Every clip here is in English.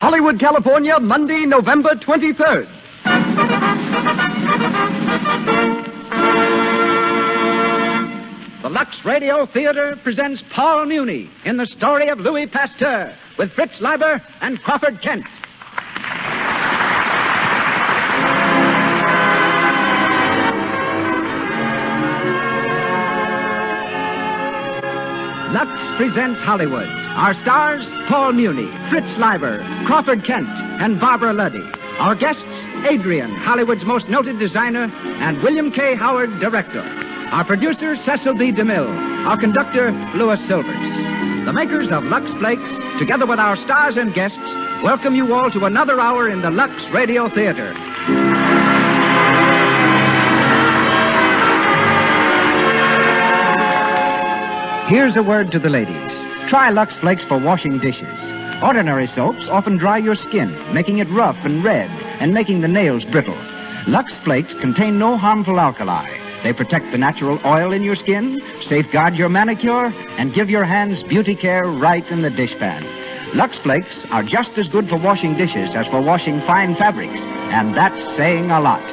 Hollywood, California, Monday, November 23rd. The Lux Radio Theater presents Paul Muni in the story of Louis Pasteur with Fritz Leiber and Crawford Kent. Lux presents Hollywood. Our stars, Paul Muni, Fritz Leiber, Crawford Kent, and Barbara Luddy. Our guests, Adrian, Hollywood's most noted designer, and William K. Howard, director. Our producer, Cecil B. DeMille. Our conductor, Louis Silvers. The makers of Lux Flakes, together with our stars and guests, welcome you all to another hour in the Lux Radio Theater. Here's a word to the ladies. Try Lux Flakes for washing dishes. Ordinary soaps often dry your skin, making it rough and red, and making the nails brittle. Lux Flakes contain no harmful alkali. They protect the natural oil in your skin, safeguard your manicure, and give your hands beauty care right in the dishpan. Lux Flakes are just as good for washing dishes as for washing fine fabrics, and that's saying a lot.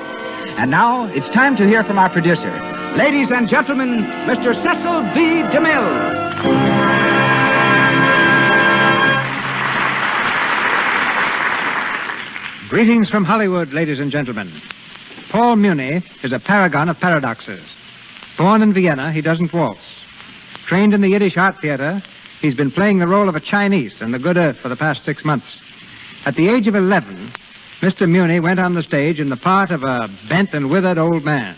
And now, it's time to hear from our producer. Ladies and gentlemen, Mr. Cecil B. DeMille. Greetings from Hollywood, ladies and gentlemen. Paul Muni is a paragon of paradoxes. Born in Vienna, he doesn't waltz. Trained in the Yiddish Art Theater, he's been playing the role of a Chinese in The Good Earth for the past 6 months. At the age of 11, Mr. Muni went on the stage in the part of a bent and withered old man.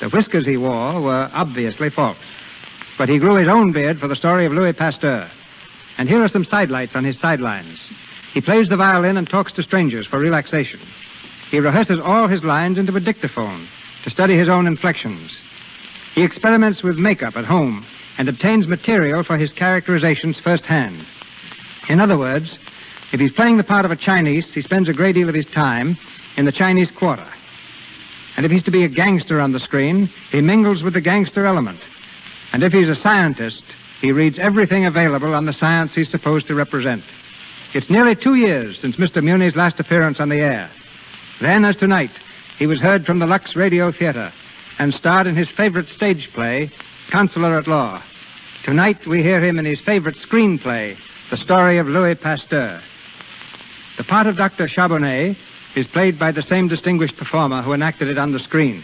The whiskers he wore were obviously false. But he grew his own beard for the story of Louis Pasteur. And here are some sidelights on his sidelines. He plays the violin and talks to strangers for relaxation. He rehearses all his lines into a dictaphone to study his own inflections. He experiments with makeup at home and obtains material for his characterizations firsthand. In other words, if he's playing the part of a Chinese, he spends a great deal of his time in the Chinese Quarter. And if he's to be a gangster on the screen, he mingles with the gangster element. And if he's a scientist, he reads everything available on the science he's supposed to represent. It's nearly 2 years since Mr. Muni's last appearance on the air. Then, as tonight, he was heard from the Lux Radio Theater and starred in his favorite stage play, Counselor at Law. Tonight, we hear him in his favorite screenplay, The Story of Louis Pasteur. The part of Dr. Charbonnet is played by the same distinguished performer who enacted it on the screen,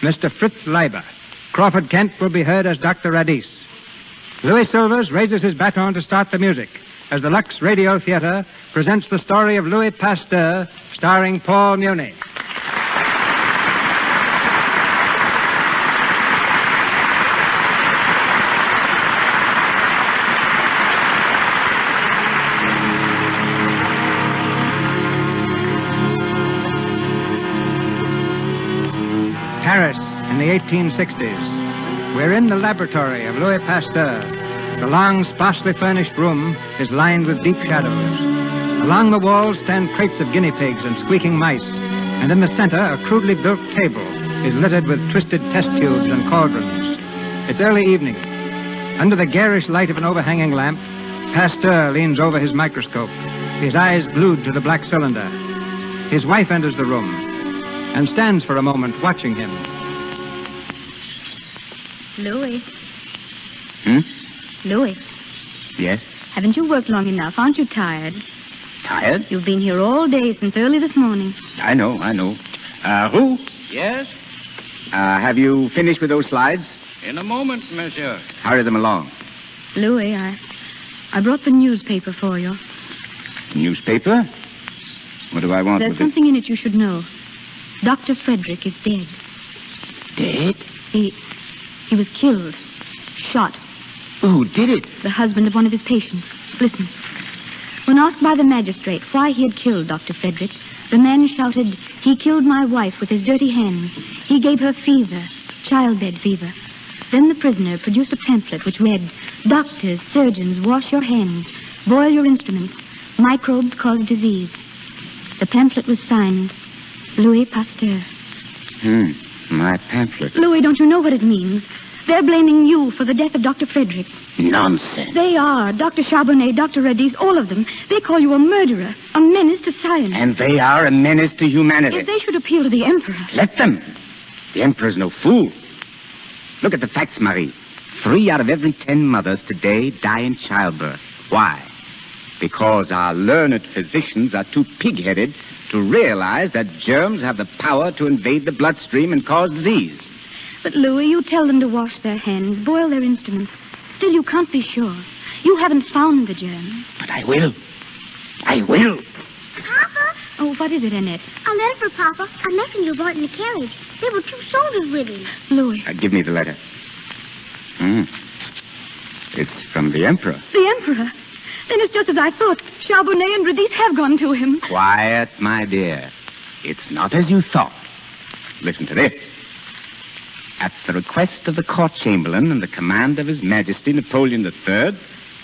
Mr. Fritz Leiber. Crawford Kent will be heard as Dr. Radis. Louis Silvers raises his baton to start the music as the Lux Radio Theater presents the story of Louis Pasteur, starring Paul Muni. Paris in the 1860s. We're in the laboratory of Louis Pasteur. The long, sparsely furnished room is lined with deep shadows. Along the walls stand crates of guinea pigs and squeaking mice, and in the center, a crudely built table is littered with twisted test tubes and cauldrons. It's early evening. Under the garish light of an overhanging lamp, Pasteur leans over his microscope, his eyes glued to the black cylinder. His wife enters the room and stands for a moment watching him. Louis. Louis. Yes? Haven't you worked long enough? Aren't you tired? Tired? You've been here all day since early this morning. I know. Roux? Yes? Have you finished with those slides? In a moment, monsieur. Hurry them along. Louis, I brought the newspaper for you. Newspaper? What do I want There's with it? something in it you should know. Dr. Frederick is dead. Dead? He was killed. Shot. Who did it? The husband of one of his patients. Listen. When asked by the magistrate why he had killed Dr. Frederick, the man shouted, "He killed my wife with his dirty hands. He gave her fever, childbed fever." Then the prisoner produced a pamphlet which read, "Doctors, surgeons, wash your hands. Boil your instruments. Microbes cause disease." The pamphlet was signed, Louis Pasteur. My pamphlet. Louis, don't you know what it means? They're blaming you for the death of Dr. Frederick. Nonsense. They are. Dr. Charbonnet, Dr. Radis, all of them. They call you a murderer, a science. And they are a menace to humanity. If they should appeal to the Emperor. Let them. The Emperor's no fool. Look at the facts, Marie. 3 out of every 10 mothers today die in childbirth. Why? Because our learned physicians are too pig-headed to realize that germs have the power to invade the bloodstream and cause disease. But, Louis, you tell them to wash their hands, boil their instruments. Still, you can't be sure. You haven't found the germ. But I will. I will. Papa? Oh, what is it, Annette? A letter for Papa. A messenger brought in the carriage. There were 2 soldiers with him. Louis. Give me the letter. It's from the Emperor. The Emperor? Then it's just as I thought. Charbonnet and Radis have gone to him. Quiet, my dear. It's not as you thought. Listen to this. At the request of the court chamberlain and the command of His Majesty Napoleon III,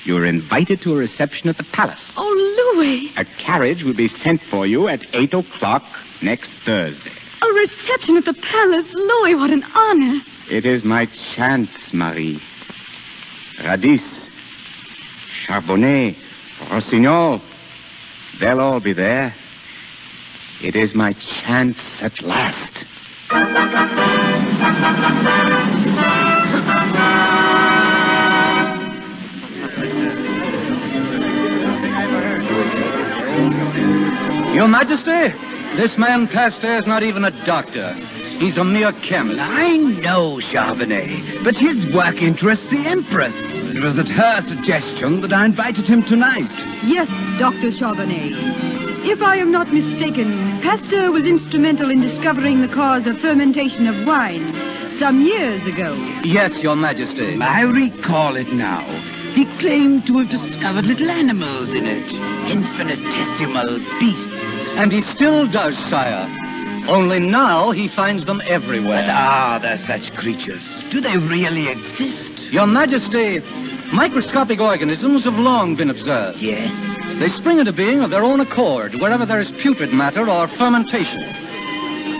you are invited to a reception at the palace. Oh, Louis. A carriage will be sent for you at 8 o'clock next Thursday. A reception at the palace. Louis, what an honor. It is my chance, Marie. Radis, Charbonnet, Rossignol, they'll all be there. It is my chance at last. Your Majesty, this man Pasteur is not even a doctor. He's a mere chemist. I know, Charbonnet, but his work interests the Empress. It was at her suggestion that I invited him tonight. Yes, Dr. Charbonnet. If I am not mistaken, Pasteur was instrumental in discovering the cause of fermentation of wine some years ago. Yes, Your Majesty. I recall it now. He claimed to have discovered little animals in it, infinitesimal beasts. And he still does, sire. Only now he finds them everywhere. But are there such creatures? Do they really exist? Your Majesty, microscopic organisms have long been observed. Yes. They spring into being of their own accord wherever there is putrid matter or fermentation.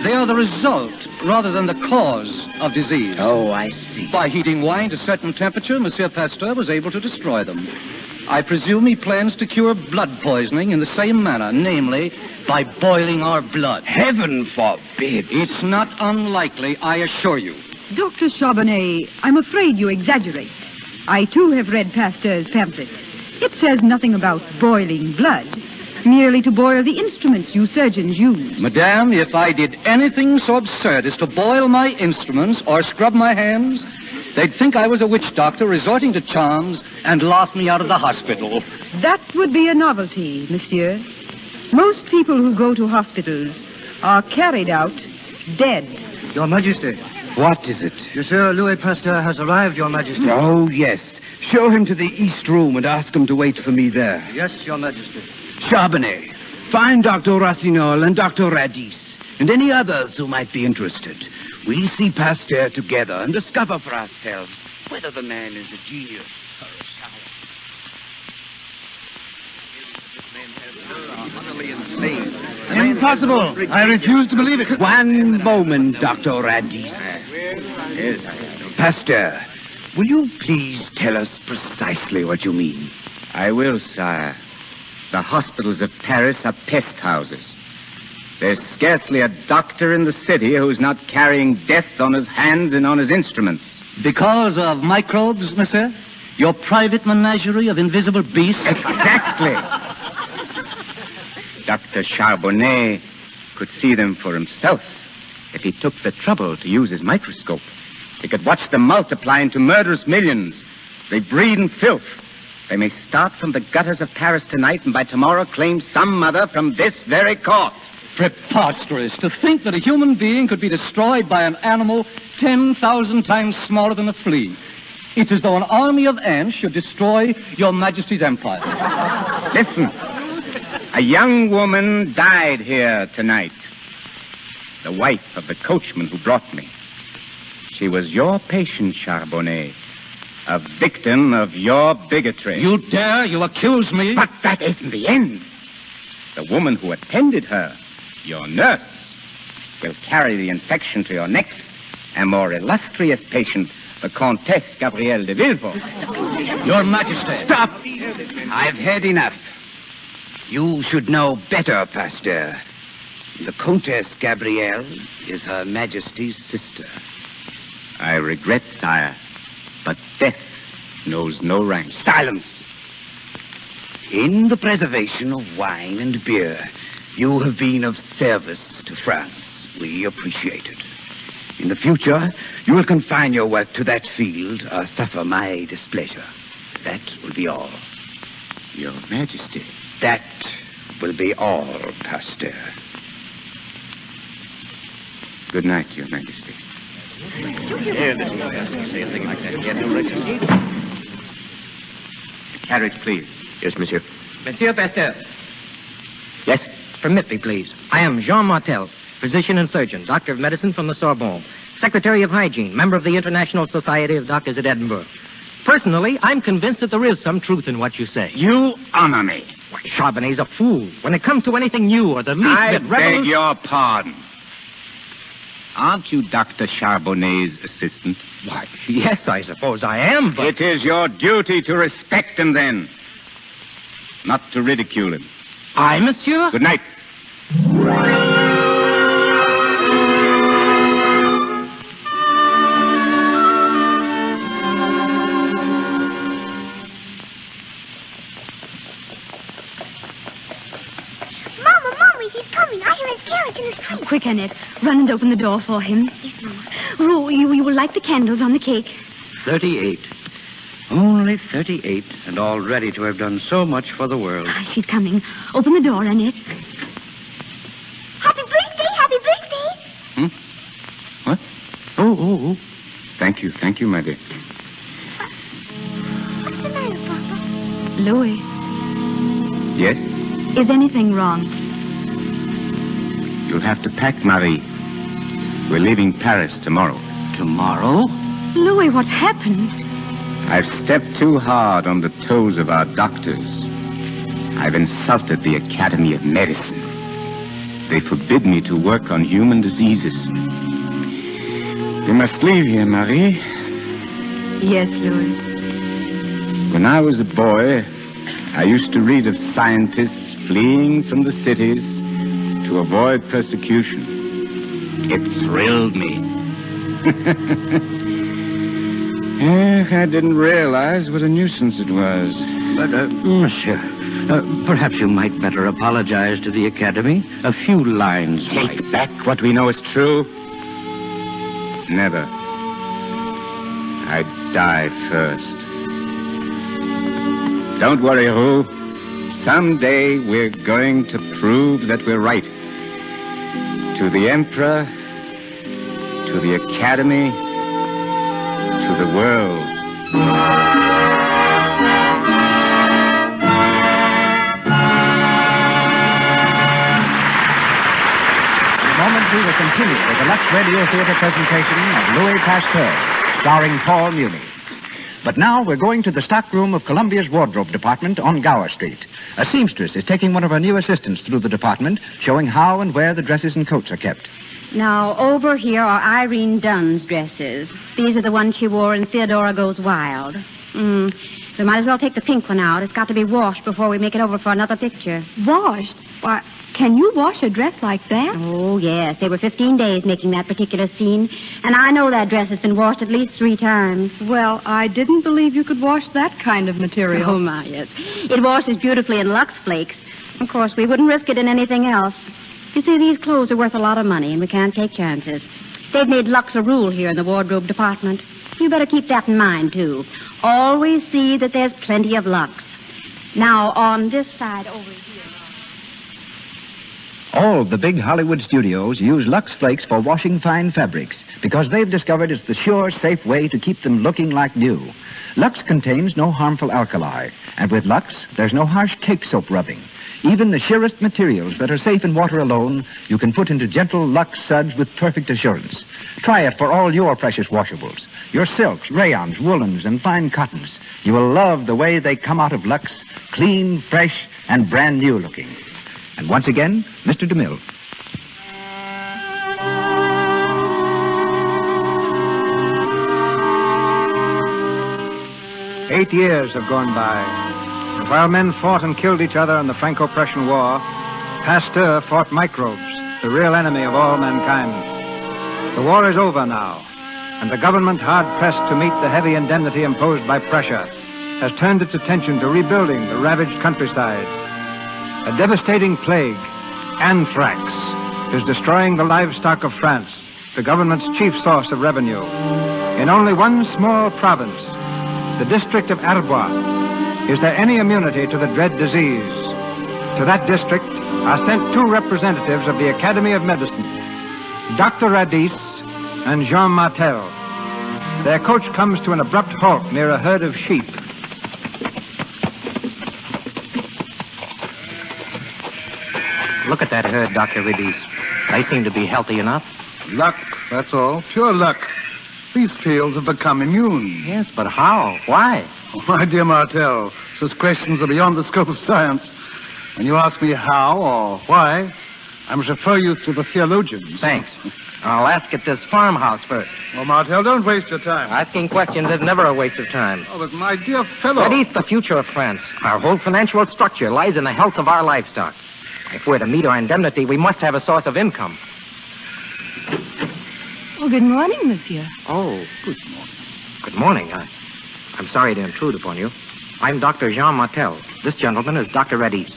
They are the result rather than the cause of disease. Oh, I see. By heating wine to a certain temperature, Monsieur Pasteur was able to destroy them. I presume he plans to cure blood poisoning in the same manner, namely, by boiling our blood. Heaven forbid. It's not unlikely, I assure you. Dr. Charbonnet, I'm afraid you exaggerate. I, too, have read Pasteur's pamphlet. It says nothing about boiling blood, merely to boil the instruments you surgeons use. Madame, if I did anything so absurd as to boil my instruments or scrub my hands, they'd think I was a witch doctor resorting to charms and laugh me out of the hospital. That would be a novelty, monsieur. Most people who go to hospitals are carried out dead. Your Majesty. What is it? Monsieur Louis Pasteur has arrived, Your Majesty. Oh, yes. Show him to the East Room and ask him to wait for me there. Yes, Your Majesty. Charbonnet, find Dr. Rossignol and Dr. Radis and any others who might be interested. We'll see Pasteur together and discover for ourselves whether the man is a genius or a charlatan. Impossible. I refuse to believe it. One moment, Dr. Radis. Yes, Pasteur, will you please tell us precisely what you mean? I will, sire. The hospitals of Paris are pest houses. There's scarcely a doctor in the city who's not carrying death on his hands and on his instruments. Because of microbes, monsieur? Your private menagerie of invisible beasts? Exactly. Dr. Charbonnet could see them for himself if he took the trouble to use his microscope. He could watch them multiply into murderous millions. They breed in filth. They may start from the gutters of Paris tonight and by tomorrow claim some mother from this very court. Preposterous to think that a human being could be destroyed by an animal 10,000 times smaller than a flea. It's as though an army of ants should destroy Your Majesty's empire. Listen. A young woman died here tonight. The wife of the coachman who brought me. She was your patient, Charbonnet. A victim of your bigotry. You dare? You accuse me? But that isn't the end. The woman who attended her, your nurse, will carry the infection to your next and more illustrious patient, the Comtesse Gabrielle de Villefort. Your Majesty. Stop! I've had enough. You should know better, Pasteur. The Countess Gabrielle is Her Majesty's sister. I regret, sire, but death knows no rank. Silence! In the preservation of wine and beer, you have been of service to France. We appreciate it. In the future, you will confine your work to that field or suffer my displeasure. That will be all. Your Majesty. That will be all, Pasteur. Good night, Your Majesty. Carriage, please. Yes, monsieur. Monsieur Pasteur. Yes? Permit me, please. I am Jean Martel, physician and surgeon, doctor of medicine from the Sorbonne, secretary of hygiene, member of the International Society of Doctors at Edinburgh. Personally, I'm convinced that there is some truth in what you say. You honor me. Why, Charbonnet's a fool. When it comes to anything new or the least I bit beg your pardon. Aren't you Dr. Charbonnet's assistant? Why, yes, I suppose I am, but... It is your duty to respect him, then. Not to ridicule him. I, monsieur? Good night. Mommy, he's coming. I hear his carriage in the street. Quick, Annette. Run and open the door for him. Yes, Mama. Oh, you will light the candles on the cake. 38. Only 38, and all ready to have done so much for the world. She's coming. Open the door, Annette. Happy birthday! Happy birthday! What? Oh. Thank you, my dear. What's the matter, Papa? Louis, Yes? is anything wrong? You'll have to pack, Marie. We're leaving Paris tomorrow. Tomorrow? Louis, what's happened? I've stepped too hard on the toes of our doctors. I've insulted the Academy of Medicine. They forbid me to work on human diseases. We must leave here, Marie. Yes, Louis. When I was a boy, I used to read of scientists fleeing from the cities to avoid persecution. It thrilled me. I didn't realize what a nuisance it was. But, monsieur, perhaps you might better apologize to the Academy. A few lines Take might... back what we know is true. Never. I'd die first. Don't worry, Roux. Someday we're going to prove that we're right. To the Emperor, to the Academy, to the world. In a moment, we will continue with the Lux Radio Theater presentation of Louis Pasteur, starring Paul Muni. But now we're going to the stockroom of Columbia's wardrobe department on Gower Street. A seamstress is taking one of her new assistants through the department, showing how and where the dresses and coats are kept. Now, over here are Irene Dunn's dresses. These are the ones she wore in Theodora Goes Wild. We might as well take the pink one out. It's got to be washed before we make it over for another picture. Washed? Why, can you wash a dress like that? Oh, yes. They were 15 days making that particular scene. And I know that dress has been washed at least 3 times. Well, I didn't believe you could wash that kind of material. Oh, my, yes. It washes beautifully in Lux Flakes. Of course, we wouldn't risk it in anything else. You see, these clothes are worth a lot of money, and we can't take chances. They've made Lux a rule here in the wardrobe department. You better keep that in mind, too. Always see that there's plenty of Lux. Now, on this side over here... All the big Hollywood studios use Lux Flakes for washing fine fabrics because they've discovered it's the sure, safe way to keep them looking like new. Lux contains no harmful alkali, and with Lux, there's no harsh cake soap rubbing. Even the sheerest materials that are safe in water alone, you can put into gentle Lux suds with perfect assurance. Try it for all your precious washables. Your silks, rayons, woolens, and fine cottons. You will love the way they come out of Lux, clean, fresh, and brand new looking. And once again, Mr. DeMille. "8 years have gone by, and while men fought and killed each other in the Franco-Prussian War, Pasteur fought microbes, the real enemy of all mankind. The war is over now, and the government, hard-pressed to meet the heavy indemnity imposed by Prussia, has turned its attention to rebuilding the ravaged countryside. A devastating plague, anthrax, is destroying the livestock of France, the government's chief source of revenue. In only one small province, the district of Arbois, is there any immunity to the dread disease? To that district are sent two representatives of the Academy of Medicine, Dr. Radis and Jean Martel. Their coach comes to an abrupt halt near a herd of sheep. Look at that herd, Dr. Radis. They seem to be healthy enough. Luck, that's all. Pure luck. These fields have become immune. Yes, but how? Why? Oh, my dear Martel, such questions are beyond the scope of science. When you ask me how or why, I must refer you to the theologians. Thanks. I'll ask at this farmhouse first. Well, Martel, don't waste your time. Asking questions is never a waste of time. Oh, but my dear fellow... Radis, the future of France. Our whole financial structure lies in the health of our livestock. If we're to meet our indemnity, we must have a source of income. Oh, good morning, monsieur. Oh, good morning. Good morning. I'm sorry to intrude upon you. I'm Dr. Jean Martel. This gentleman is Dr. Radis.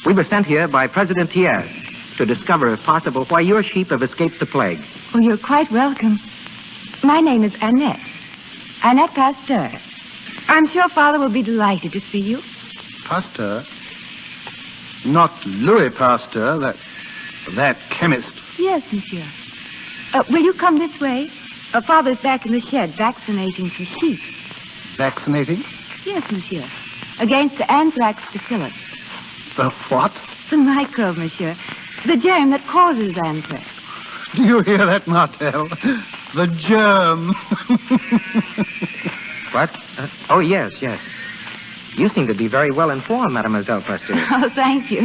We were sent here by President Thiers to discover, if possible, why your sheep have escaped the plague. Oh, you're quite welcome. My name is Annette. Annette Pasteur. I'm sure Father will be delighted to see you. Pasteur? Not Louis Pasteur, that chemist. Yes, monsieur. Will you come this way? Father's back in the shed vaccinating some sheep. Vaccinating? Yes, monsieur. Against the anthrax bacillus. The what? The microbe, monsieur. The germ that causes anthrax. Do you hear that, Martel? The germ. What? Oh, yes. You seem to be very well informed, Mademoiselle Pasteur. Oh, thank you.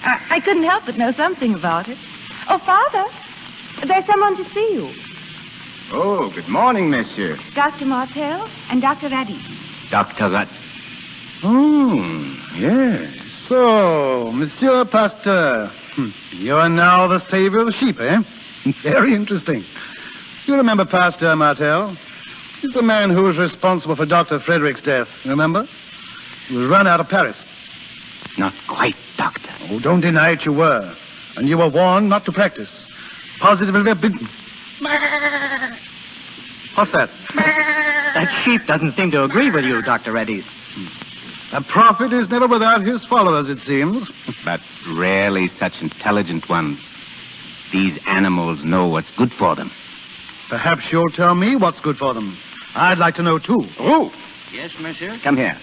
I couldn't help but know something about it. Oh, Father, there's someone to see you. Oh, good morning, monsieur. Dr. Martel and Dr. Radis. Dr. Rat. Oh, yes. So, Monsieur Pasteur, you are now the savior of the sheep, eh? Very interesting. You remember Pasteur, Martel? He's the man who was responsible for Dr. Frederick's death, remember? He was run out of Paris. Not quite, Doctor. Oh, don't deny it, you were. And you were warned not to practice. Positively forbidden. What's that? That sheep doesn't seem to agree with you, Dr. Radis. A prophet is never without his followers, it seems. But rarely such intelligent ones. These animals know what's good for them. Perhaps you'll tell me what's good for them. I'd like to know, too. Oh. Yes, monsieur? Come here.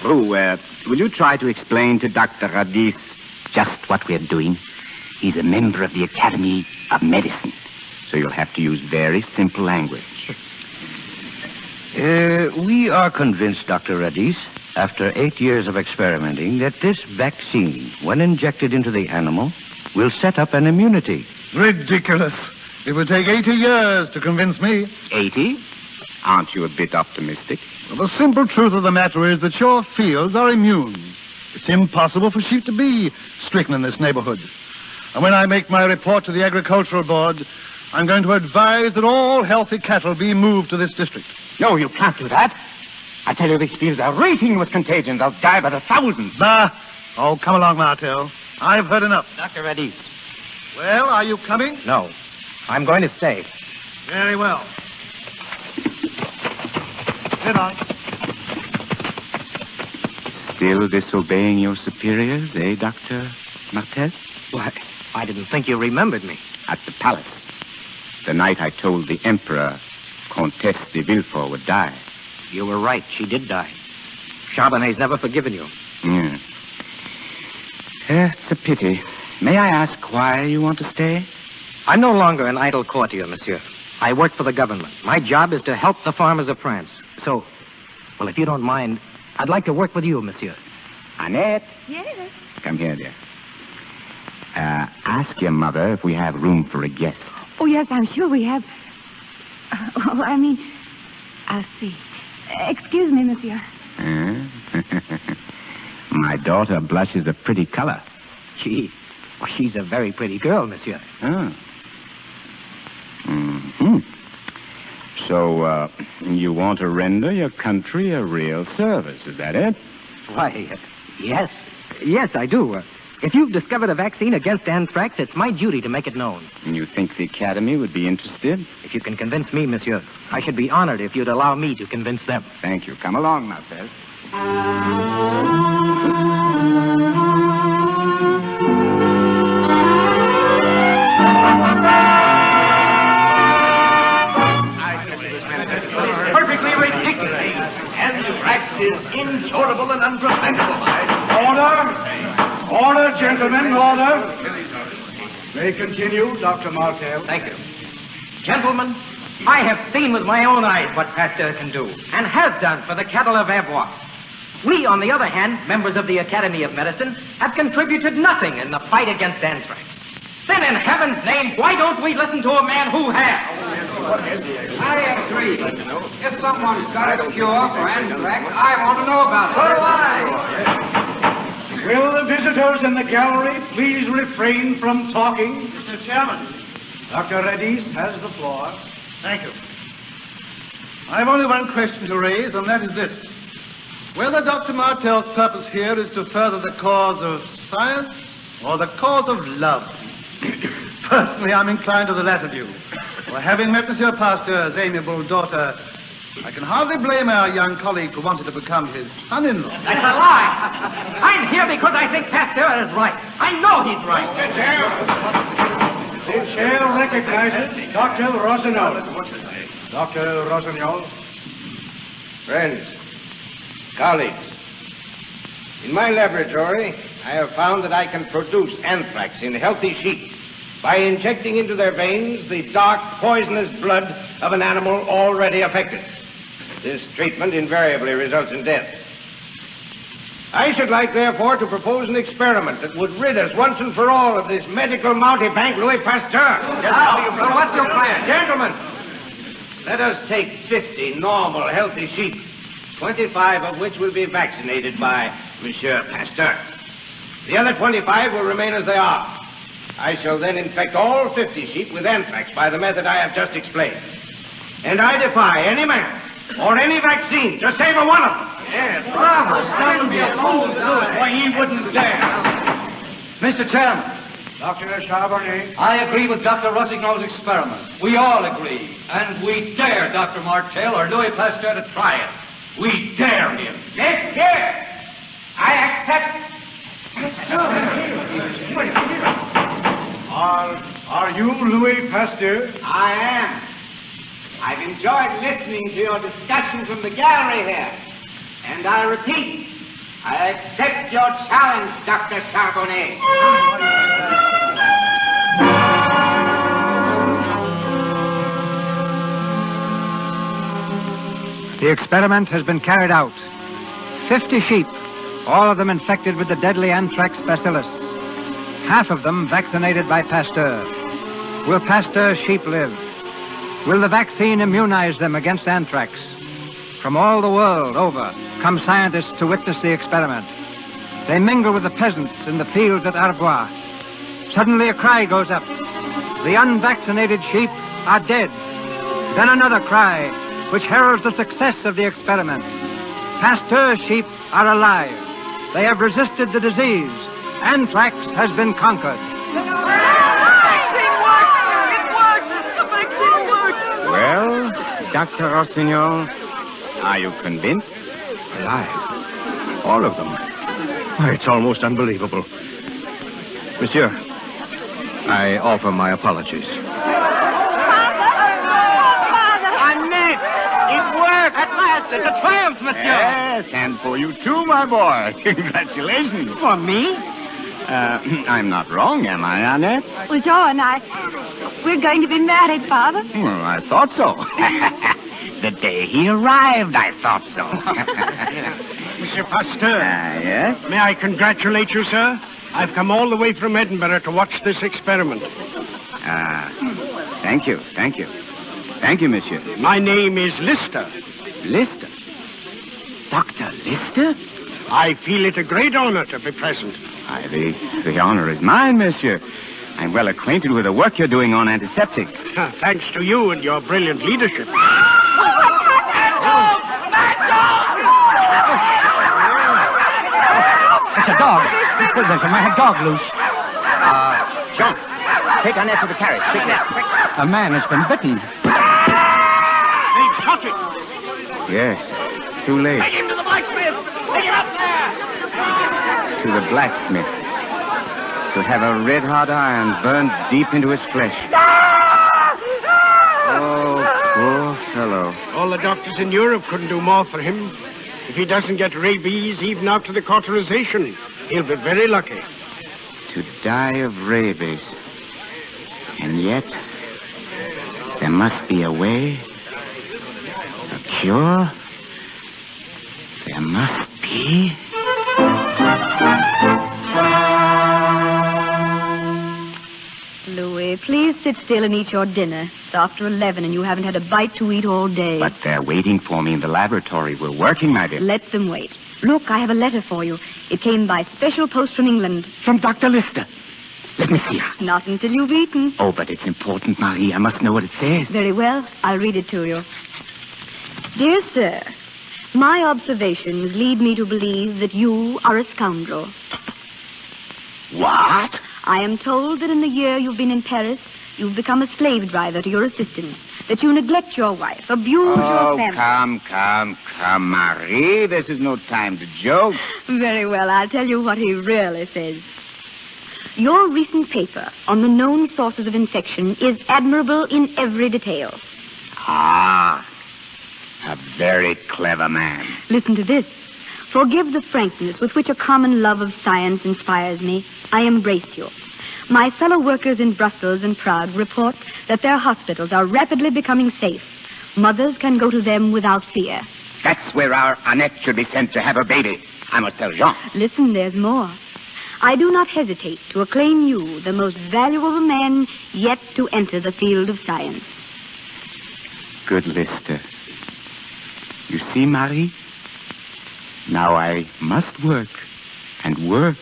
Rue, will you try to explain to Dr. Radis just what we're doing? He's a member of the Academy of Medicine, so you'll have to use very simple language. We are convinced, Dr. Radis, after 8 years of experimenting, that this vaccine, when injected into the animal, will set up an immunity. Ridiculous. It would take 80 years to convince me. 80? Aren't you a bit optimistic? Well, the simple truth of the matter is that your fields are immune. It's impossible for sheep to be stricken in this neighborhood. And when I make my report to the Agricultural Board, I'm going to advise that all healthy cattle be moved to this district. No, you can't do that. I tell you, these fields are raging with contagion. They'll die by the thousands. Bah! Oh, come along, Martel. I've heard enough. Dr. Radis. Well, are you coming? No. I'm going to stay. Very well. Get on. Still disobeying your superiors, eh, Dr. Martel? Why, I didn't think you remembered me. At the palace. The night I told the Emperor Comtesse de Villefort would die. You were right. She did die. Charbonnet's never forgiven you. Yeah. It's a pity. May I ask why you want to stay? I'm no longer an idle courtier, monsieur. I work for the government. My job is to help the farmers of France. So, well, if you don't mind, I'd like to work with you, monsieur. Annette? Yes. Come here, dear. Ask your mother if we have room for a guest. Oh, yes, I'm sure we have. I'll see. Excuse me, monsieur. My daughter blushes a pretty color. She's a very pretty girl, monsieur. Ah. Mm-hmm. So, you want to render your country a real service, is that it? Why, yes. Yes, I do. If you've discovered a vaccine against anthrax, it's my duty to make it known. And you think the Academy would be interested? If you can convince me, monsieur, I should be honored if you'd allow me to convince them. Thank you. Come along, Marcel. Perfectly ridiculous. Anthrax is incurable and unpreventable. Order, gentlemen, order. May continue, Dr. Martel. Thank you. Gentlemen, I have seen with my own eyes what Pasteur can do, and has done for the cattle of Avois. We, on the other hand, members of the Academy of Medicine, have contributed nothing in the fight against anthrax. Then, in heaven's name, why don't we listen to a man who has? I agree. If someone's got a cure for anthrax, I want to know about it. So do I. Will the visitors in the gallery please refrain from talking? Mr. Chairman. Dr. Redis has the floor. Thank you. I have only one question to raise, and that is this. Whether Dr. Martel's purpose here is to further the cause of science or the cause of love. Personally, I'm inclined to the latter view. For having met Monsieur Pasteur's amiable daughter, I can hardly blame our young colleague who wanted to become his son-in-law. That's a lie. I'm here because I think Pasteur is right. I know he's right. The chair recognizes Dr. Rossignol. Dr. Rossignol. Friends, colleagues, in my laboratory, I have found that I can produce anthrax in healthy sheep by injecting into their veins the dark, poisonous blood of an animal already affected. This treatment invariably results in death. I should like, therefore, to propose an experiment that would rid us once and for all of this medical mountebank Louis Pasteur. Well, what's your plan? Gentlemen, let us take 50 normal, healthy sheep, 25 of which will be vaccinated by Monsieur Pasteur. The other 25 will remain as they are. I shall then infect all 50 sheep with anthrax by the method I have just explained. And I defy any man or any vaccine to save a one of them. Yes, bravo. That would be a fool to do it. Why, he wouldn't dare. Mr. Chairman, Dr. Charbonnet. I agree with Dr. Rossignol's experiment. We all agree. And we dare Dr. Martel or Louis Pasteur to try it. We dare him. Yes, yes. I accept. Are you Louis Pasteur? I am. I've enjoyed listening to your discussion from the gallery here. And I repeat, I accept your challenge, Dr. Charbonnet. The experiment has been carried out. 50 sheep, all of them infected with the deadly anthrax bacillus. Half of them vaccinated by Pasteur. Will Pasteur's sheep live? Will the vaccine immunize them against anthrax? From all the world over come scientists to witness the experiment. They mingle with the peasants in the fields at Arbois. Suddenly a cry goes up. The unvaccinated sheep are dead. Then another cry, which heralds the success of the experiment. Pasteur's sheep are alive. They have resisted the disease. Anthrax has been conquered. Well, Dr. Rossignol, are you convinced? Alive. All of them. Why, it's almost unbelievable. Monsieur, I offer my apologies. Annette! It worked! At last! It's a triumph, monsieur! Yes, and for you too, my boy. Congratulations. For me? I'm not wrong, am I, Annette? Well, John, we're going to be married, Father. Well, I thought so. The day he arrived, I thought so. Monsieur Pasteur. Yes? May I congratulate you, sir? I've come all the way from Edinburgh to watch this experiment. Thank you. Thank you, monsieur. My name is Lister. Lister? Dr. Lister? I feel it a great honor to be present. The honor is mine, monsieur. I'm well acquainted with the work you're doing on antiseptics. Thanks to you and your brilliant leadership. It's a dog. There's a mad dog loose. Jean, take Annette to the carriage. Quickly. A man has been bitten. They've shot it. Yes, too late. Take him to the blacksmith. Take him up there. To the blacksmith. To have a red-hot iron burned deep into his flesh. Oh, poor fellow. All the doctors in Europe couldn't do more for him. If he doesn't get rabies, even after the cauterization, he'll be very lucky. To die of rabies. And yet, there must be a way. A cure. There must be. Louis, please sit still and eat your dinner. It's after 11 and you haven't had a bite to eat all day. But they're waiting for me in the laboratory. We're working, my dear. Let them wait. Look, I have a letter for you. It came by special post from England. From Dr. Lister. Let me see her. Not until you've eaten. Oh, but it's important, Marie. I must know what it says. Very well. I'll read it to you. Dear sir, my observations lead me to believe that you are a scoundrel. What? I am told that in the year you've been in Paris, you've become a slave driver to your assistants, that you neglect your wife, abuse your family. Come, Marie. This is no time to joke. Very well. I'll tell you what he really says. Your recent paper on the known sources of infection is admirable in every detail. Ah, a very clever man. Listen to this. Forgive the frankness with which a common love of science inspires me. I embrace you. My fellow workers in Brussels and Prague report that their hospitals are rapidly becoming safe. Mothers can go to them without fear. That's where our Annette should be sent to have her baby. I must tell Jean. Listen, there's more. I do not hesitate to acclaim you the most valuable man yet to enter the field of science. Good Lister. You see, Marie? Now I must work and work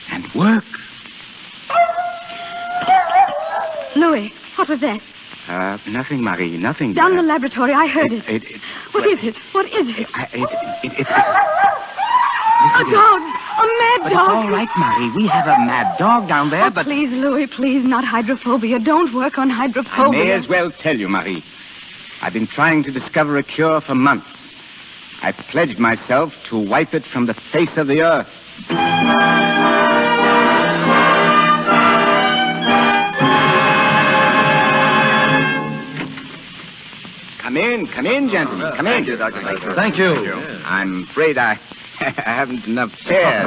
and work. Louis, what was that? Nothing, Marie, nothing. Down in the laboratory, I heard it. What is it? What is it? It's... A dog! A mad But dog! it's all right, Marie. We have a mad dog down there, but... Please, Louis, please, not hydrophobia. Don't work on hydrophobia. I may as well tell you, Marie. I've been trying to discover a cure for months. I pledged myself to wipe it from the face of the earth. Come in, gentlemen. Come in. Thank you, Dr. Pasteur. Thank you. I'm afraid I haven't enough chairs.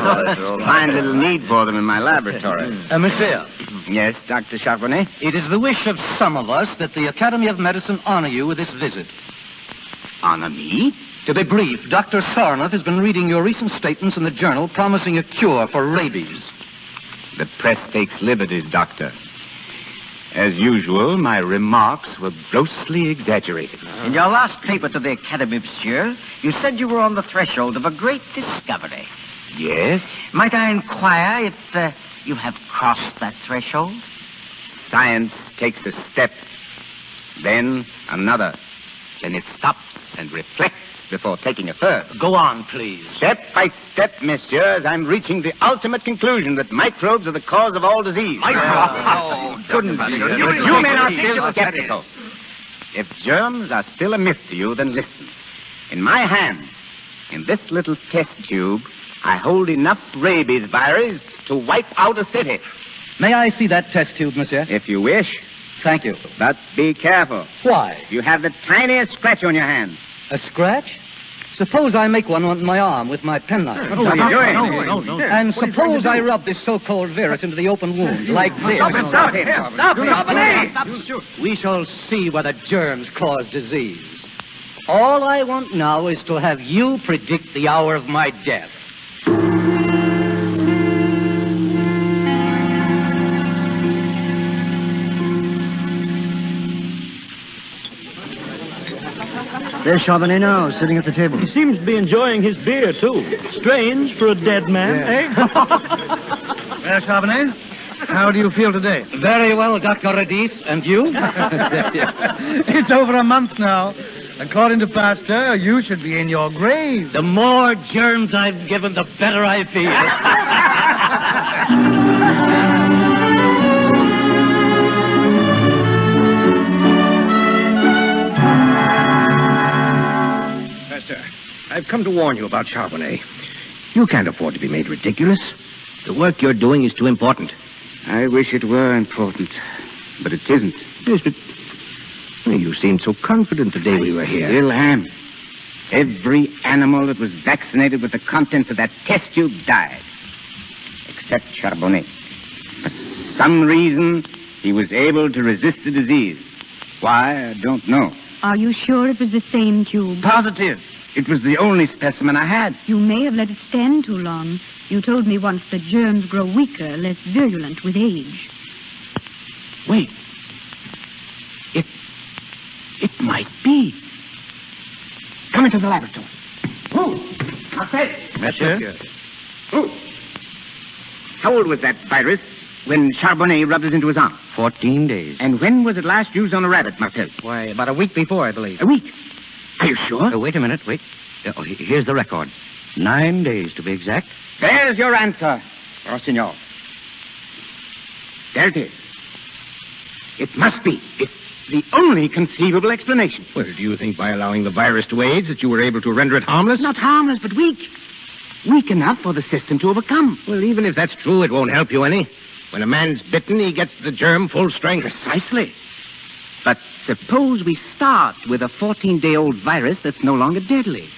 Find little need for them in my laboratory. Monsieur. Yes, Dr. Charbonnet? It is the wish of some of us that the Academy of Medicine honor you with this visit. Honor me? To be brief, Dr. Sarnoff has been reading your recent statements in the journal promising a cure for rabies. The press takes liberties, Doctor. As usual, my remarks were grossly exaggerated. In your last paper to the Academy, monsieur, you said you were on the threshold of a great discovery. Yes? Might I inquire if you have crossed that threshold? Science takes a step, then another. Then it stops and reflects before taking a third. Go on, please. Step by step, messieurs, I'm reaching the ultimate conclusion that microbes are the cause of all disease. Couldn't be. You men are still skeptical. If germs are still a myth to you, then listen. In my hand, in this little test tube, I hold enough rabies virus to wipe out a city. May I see that test tube, monsieur? If you wish. Thank you. But be careful. Why? You have the tiniest scratch on your hand. A scratch? Suppose I make one on my arm with my penknife. What are you doing? No. And suppose I rub this so-called virus into the open wound, like this. Stop it! Stop it! We shall see whether germs cause disease. All I want now is to have you predict the hour of my death. There's Charbonnet now, sitting at the table. He seems to be enjoying his beer, too. Strange for a dead man, eh? Well, Charbonnet, how do you feel today? Very well, Dr. Redis. And you? It's over a month now. According to Pasteur, you should be in your grave. The more germs I've given, the better I feel. Pasteur, I've come to warn you about Charbonnet. You can't afford to be made ridiculous. The work you're doing is too important. I wish it were important, but it isn't. Yes, but you seemed so confident the day we were here. Still am. Every animal that was vaccinated with the contents of that test tube died. Except Charbonnet. For some reason, he was able to resist the disease. Why, I don't know. Are you sure it was the same tube? Positive. It was the only specimen I had. You may have let it stand too long. You told me once that germs grow weaker, less virulent with age. Wait. It might be. Come into the laboratory. Who? Marcel. Monsieur? Who? How old was that virus when Charbonnet rubbed it into his arm? 14 days. And when was it last used on a rabbit, Marcel? Why, about a week before, I believe. A week? Are you sure? Oh, wait a minute, wait. Here's the record. 9 days, to be exact. There's your answer, Rossignol. There it is. It must be. It's the only conceivable explanation. Well, do you think by allowing the virus to age that you were able to render it harmless? Not harmless, but weak. Weak enough for the system to overcome. Well, even if that's true, it won't help you any. When a man's bitten, he gets the germ full strength. Precisely. But suppose we start with a 14-day-old virus that's no longer deadly.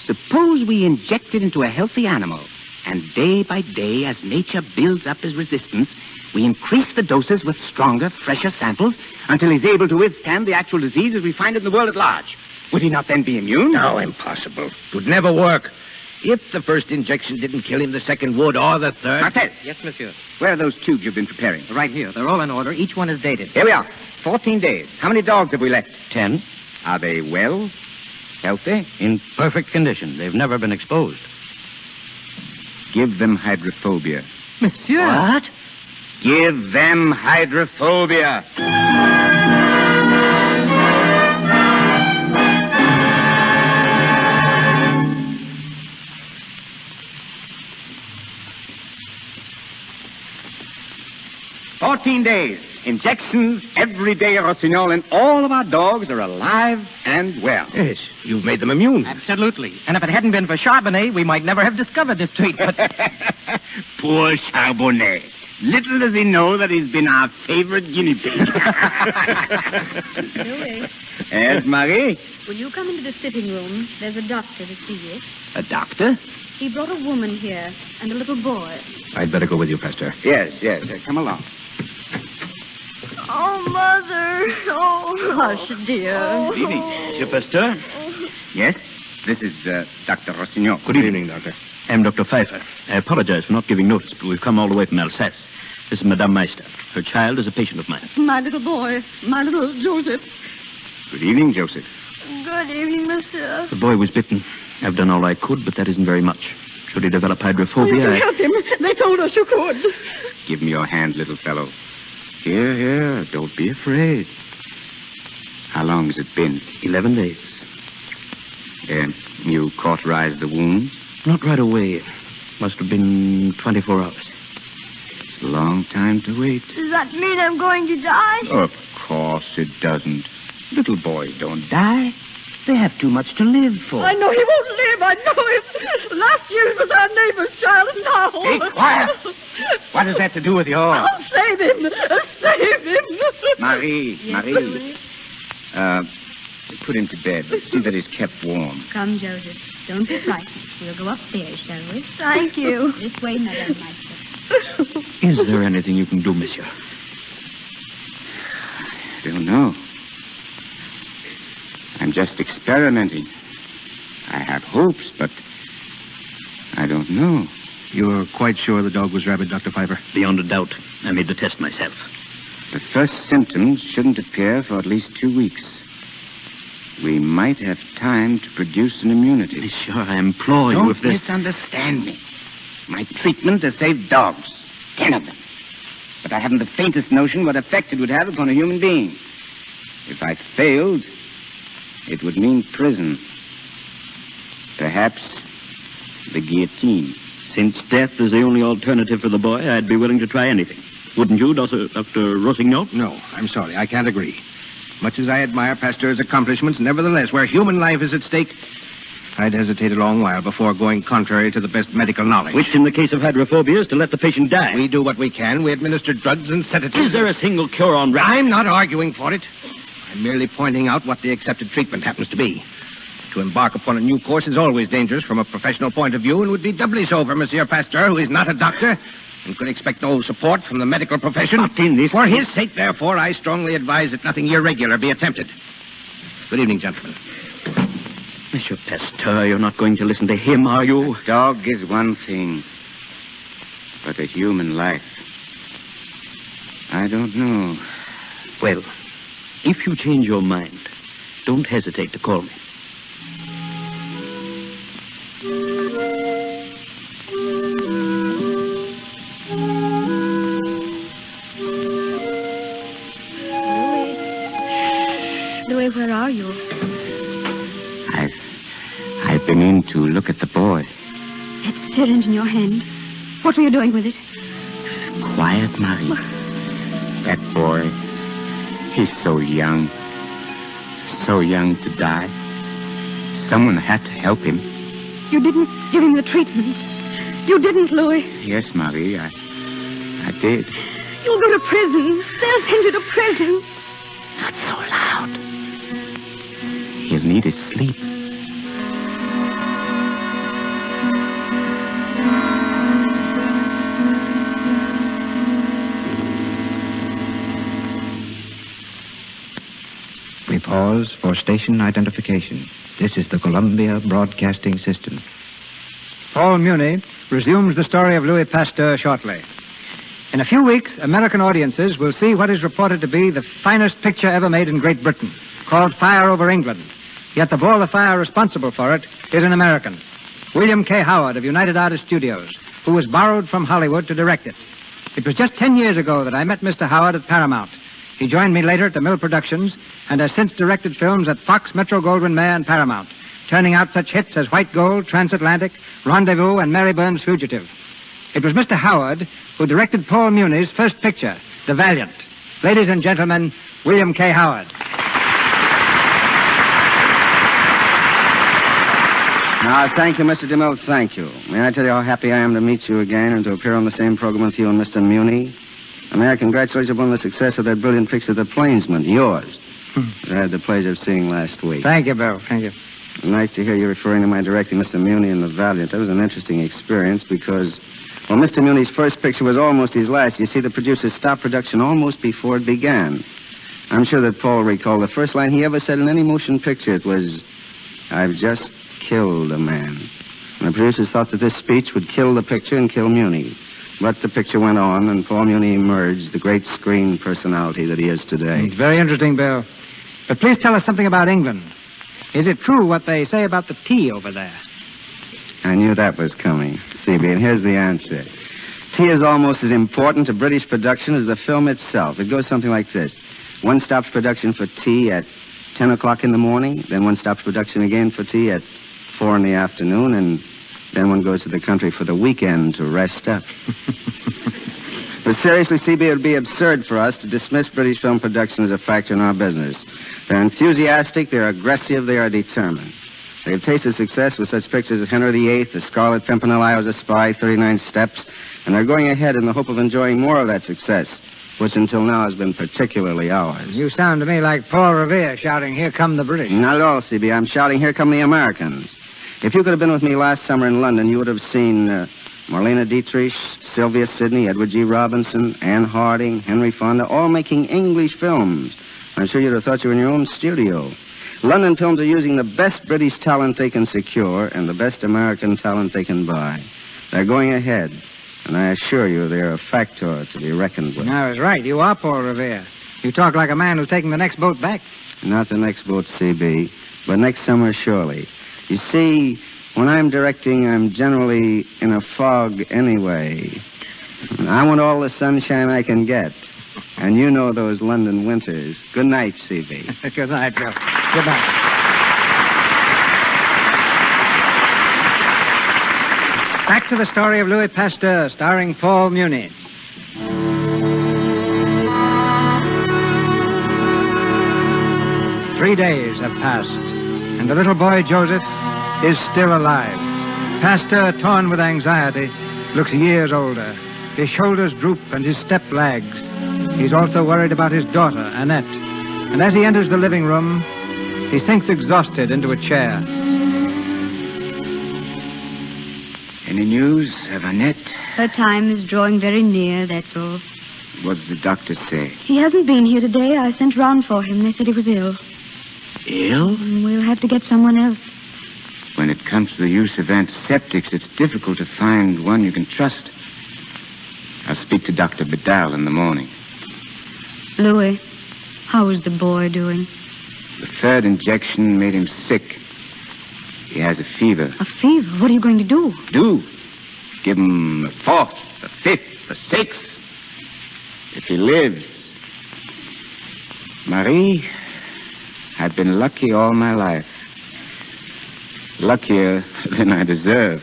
Suppose we inject it into a healthy animal, and day by day, as nature builds up his resistance, we increase the doses with stronger, fresher samples until he's able to withstand the actual disease as we find it in the world at large. Would he not then be immune? No, impossible. It would never work. If the first injection didn't kill him, the second would, or the third. Martel. Yes, monsieur. Where are those tubes you've been preparing? Right here. They're all in order. Each one is dated. Here we are. 14 days. How many dogs have we left? 10. Are they well? Healthy? In perfect condition. They've never been exposed. Give them hydrophobia. Monsieur. What? Give them hydrophobia. 14 days. Injections every day, Rossignol, and all of our dogs are alive and well. Yes, you've made them immune. Absolutely. And if it hadn't been for Charbonnet, we might never have discovered this treatment. Poor Charbonnet. Little does he know that he's been our favorite guinea pig. Louis, Yes, Marie? will you come into the sitting room? There's a doctor to see you. A doctor? He brought a woman here and a little boy. I'd better go with you, Pasteur. Yes. Come along. Oh, Mother. Oh, Hush, dear. Good evening. Monsieur Pasteur? Yes? This is Dr. Rossignol. Good evening, Doctor. I'm Dr. Pfeiffer. I apologize for not giving notice, but we've come all the way from Alsace. This is Madame Meister. Her child is a patient of mine. My little boy. My little Joseph. Good evening, Joseph. good evening, monsieur. The boy was bitten. I've done all I could, but that isn't very much. Should he develop hydrophobia, You can help him. They told us you could. Give me your hand, little fellow. Here. Don't be afraid. How long has it been? 11 days. You cauterized the wound? Not right away. Must have been 24 hours. It's a long time to wait. Does that mean I'm going to die? Of course it doesn't. Little boys don't die. They have too much to live for. I know he won't live. I know it. Last year he was our neighbor's child, and now... Be quiet. What has that to do with your... I'll save him. Save him. Marie. Put him to bed. See that he's kept warm. Come, Joseph. Don't be frightened. We'll go upstairs, shall we? Thank you. This way, Madame Meister. Is there anything you can do, monsieur? I don't know. I'm just experimenting. I have hopes, but I don't know. You're quite sure the dog was rabid, Dr. Pfeiffer? Beyond a doubt. I made the test myself. The first symptoms shouldn't appear for at least 2 weeks. we might have time to produce an immunity. Monsieur, I implore you, if Don't this... misunderstand me. My treatment has saved dogs. 10 of them. But I haven't the faintest notion what effect it would have upon a human being. If I failed, it would mean prison. Perhaps the guillotine. Since death is the only alternative for the boy, I'd be willing to try anything. Wouldn't you, Dr. Rossignol? No, I'm sorry. I can't agree. Much as I admire Pasteur's accomplishments, nevertheless, where human life is at stake, I'd hesitate a long while before going contrary to the best medical knowledge. Which, in the case of hydrophobia, is to let the patient die. We do what we can. We administer drugs and sedatives. Is there a single cure on rabies? I'm not arguing for it. I'm merely pointing out what the accepted treatment happens to be. To embark upon a new course is always dangerous from a professional point of view and would be doubly so for Monsieur Pasteur, who is not a doctor and could expect no support from the medical profession. Not in this For his sake, therefore, I strongly advise that nothing irregular be attempted. Good evening, gentlemen. Monsieur Pasteur, you're not going to listen to him, are you? A dog is one thing, but a human life, I don't know. Well, if you change your mind, don't hesitate to call me. Louis, where are you? I've been in to look at the boy. That syringe in your hand. What were you doing with it? Quiet, Marie. That boy, he's so young. So young to die. Someone had to help him. You didn't give him the treatment. You didn't, Louis. Yes, Marie, I did. You'll go to prison. They'll send you to prison. Not so loud. He'll need his sleep. We pause for station identification. This is the Columbia Broadcasting System. Paul Muni resumes the story of Louis Pasteur shortly. In a few weeks, American audiences will see what is reported to be the finest picture ever made in Great Britain, called Fire Over England. Yet the ball of fire responsible for it is an American, William K. Howard of United Artists Studios, who was borrowed from Hollywood to direct it. It was just 10 years ago that I met Mr. Howard at Paramount. He joined me later at the Mill Productions and has since directed films at Fox, Metro-Goldwyn-Mayer, and Paramount, turning out such hits as White Gold, Transatlantic, Rendezvous, and Mary Burns' Fugitive. It was Mr. Howard who directed Paul Muni's first picture, The Valiant. Ladies and gentlemen, William K. Howard. Thank you, Mr. DeMille, thank you. May I tell you how happy I am to meet you again and to appear on the same program with you and Mr. Muni? And may I congratulate you upon the success of that brilliant picture, The Plainsman, yours, that I had the pleasure of seeing last week. Thank you, Bill. Thank you. Nice to hear you referring to my directing Mr. Muni in The Valiant. That was an interesting experience because, well, Mr. Muni's first picture was almost his last. You see, the producers stopped production almost before it began. I'm sure that Paul recalled the first line he ever said in any motion picture. It was, "I've just killed a man." And the producers thought that this speech would kill the picture and kill Muni. But the picture went on, and Paul Muni emerged, the great screen personality that he is today. It's very interesting, Bill. But please tell us something about England. Is it true what they say about the tea over there? I knew that was coming, C.B., and here's the answer. Tea is almost as important to British production as the film itself. It goes something like this. One stops production for tea at 10 o'clock in the morning, then one stops production again for tea at 4 in the afternoon, and then one goes to the country for the weekend to rest up. But seriously, C.B., it would be absurd for us to dismiss British film production as a factor in our business. They're enthusiastic, they're aggressive, they are determined. They have tasted success with such pictures as Henry VIII, The Scarlet Pimpernel, I Was a Spy, 39 Steps, and they're going ahead in the hope of enjoying more of that success, which until now has been particularly ours. You sound to me like Paul Revere shouting, "Here come the British." Not at all, C.B. I'm shouting, "Here come the Americans." If you could have been with me last summer in London, you would have seen Marlene Dietrich, Sylvia Sidney, Edward G. Robinson, Anne Harding, Henry Fonda, all making English films. I'm sure you'd have thought you were in your own studio. London films are using the best British talent they can secure and the best American talent they can buy. They're going ahead, and I assure you they're a factor to be reckoned with. I was right. You are Paul Revere. You talk like a man who's taking the next boat back. Not the next boat, CB, but next summer, surely. You see, when I'm directing, I'm generally in a fog anyway. I want all the sunshine I can get. And you know those London winters. Good night, CB. Good night, Joe. Good night. Back to the story of Louis Pasteur, starring Paul Muni. 3 days have passed, and the little boy Joseph is still alive. Pasteur, torn with anxiety, looks years older. His shoulders droop and his step lags. He's also worried about his daughter, Annette. And as he enters the living room, he sinks exhausted into a chair. Any news of Annette? Her time is drawing very near, that's all. What does the doctor say? He hasn't been here today. I sent round for him. They said he was ill. Ill? We'll have to get someone else. When it comes to the use of antiseptics, it's difficult to find one you can trust. I'll speak to Dr. Bedell in the morning. Louis, how is the boy doing? The third injection made him sick. He has a fever. A fever? What are you going to do? Do? Give him a fourth, a fifth, a sixth. If he lives. Marie, I've been lucky all my life. Luckier than I deserve.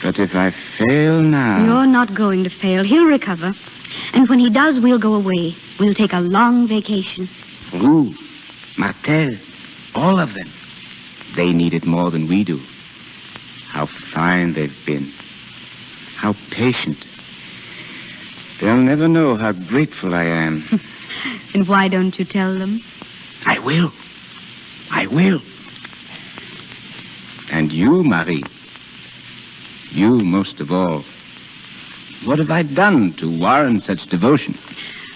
But if I fail now... You're not going to fail. He'll recover. And when he does, we'll go away. We'll take a long vacation. Roux, Martel, all of them. They need it more than we do. How fine they've been. How patient. They'll never know how grateful I am. And why don't you tell them? I will. I will. And you, Marie. You most of all. What have I done to warrant such devotion?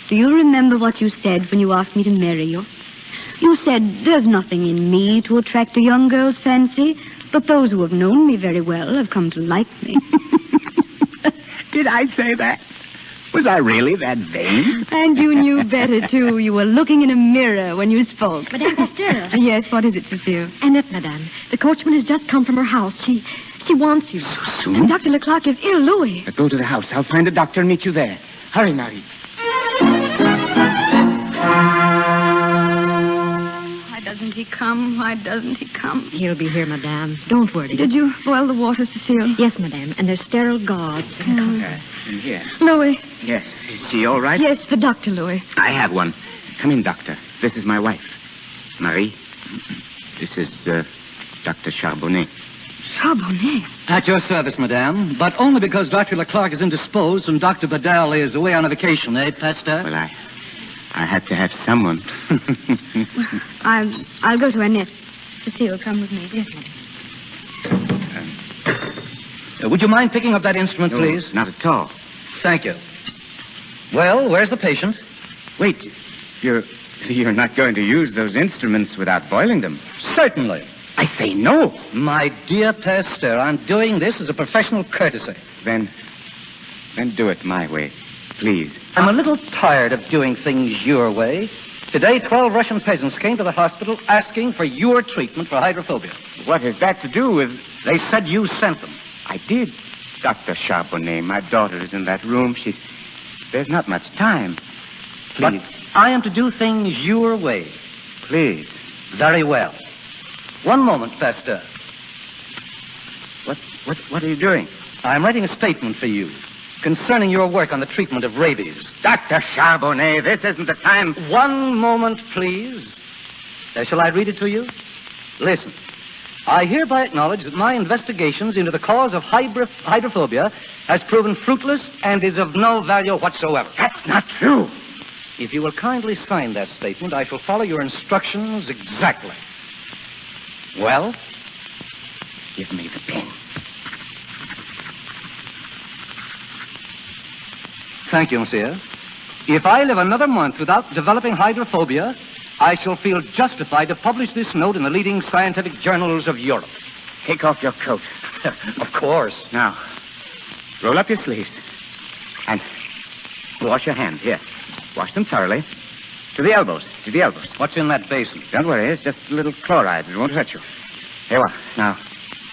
Do you remember what you said when you asked me to marry you? You said, there's nothing in me to attract a young girl's fancy, but those who have known me very well have come to like me. Did I say that? Was I really that vain? And you knew better, too. You were looking in a mirror when you spoke. Madame Pasteur. Yes, what is it, Cecile? Annette, madame. The coachman has just come from her house. She wants you. So soon? And Dr. Leclerc is ill, Louis. Go to the house. I'll find a doctor and meet you there. Hurry, Marie. Why doesn't he come? Why doesn't he come? He'll be here, madame. Don't worry. Did you boil the water, Cecile? Yes, madame. And there's sterile gauze. In here. Louis. Yes. Is she all right? Yes, the doctor, Louis. I have one. Come in, doctor. This is my wife. Marie. This is Dr. Charbonnet. Charbonnet? At your service, madame, but only because Dr. Leclerc is indisposed and Dr. Bedell is away on a vacation, eh, Pasteur? Well, I had to have someone. I'll go to Annette. Cecile, come with me. Yes, madam. Would you mind picking up that instrument, please? Not at all. Thank you. Well, where's the patient? Wait, you're not going to use those instruments without boiling them? Certainly. I say no. My dear Pasteur, I'm doing this as a professional courtesy. Then do it my way, please. I'm a little tired of doing things your way. Today, 12 Russian peasants came to the hospital asking for your treatment for hydrophobia. What has that to do with... They said you sent them. I did. Dr. Charbonnet, my daughter is in that room. There's not much time. Please. But I am to do things your way. Please. Very well. One moment, Pasteur. What are you doing? I'm writing a statement for you concerning your work on the treatment of rabies. Dr. Charbonnet, this isn't the time. One moment, please. Shall I read it to you? Listen. I hereby acknowledge that my investigations into the cause of hydrophobia has proven fruitless and is of no value whatsoever. That's not true. If you will kindly sign that statement, I shall follow your instructions exactly. Well? Give me the pen. Thank you, monsieur. If I live another month without developing hydrophobia, I shall feel justified to publish this note in the leading scientific journals of Europe. Take off your coat. Of course. Now, roll up your sleeves. And wash your hands. Here. Wash them thoroughly. To the elbows. To the elbows. What's in that basin? Don't worry. It's just a little chloride. It won't hurt you. Here you are. Now,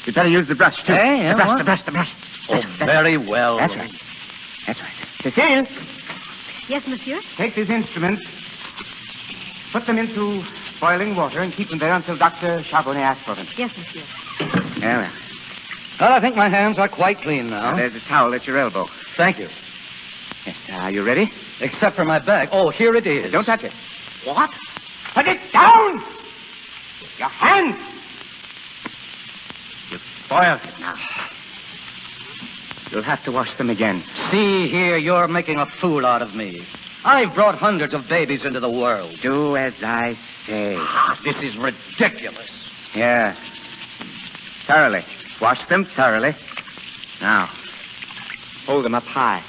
you'd better use the brush, too. Hey, the brush. Oh, very well. That's right. That's right. Cecile, Yes, monsieur? take these instruments. Put them into boiling water and keep them there until Dr. Charbonnet asks for them. Yes, monsieur. There we are. Well, I think my hands are quite clean now. Now, there's a towel at your elbow. Thank you. Yes, are you ready? Except for my bag. Oh, here it is. Don't touch it. What? Put it down! Your hands! You've spoiled it now. You'll have to wash them again. See here, you're making a fool out of me. I've brought hundreds of babies into the world. Do as I say. This is ridiculous. Yeah. Thoroughly. Wash them thoroughly. Now, hold them up high.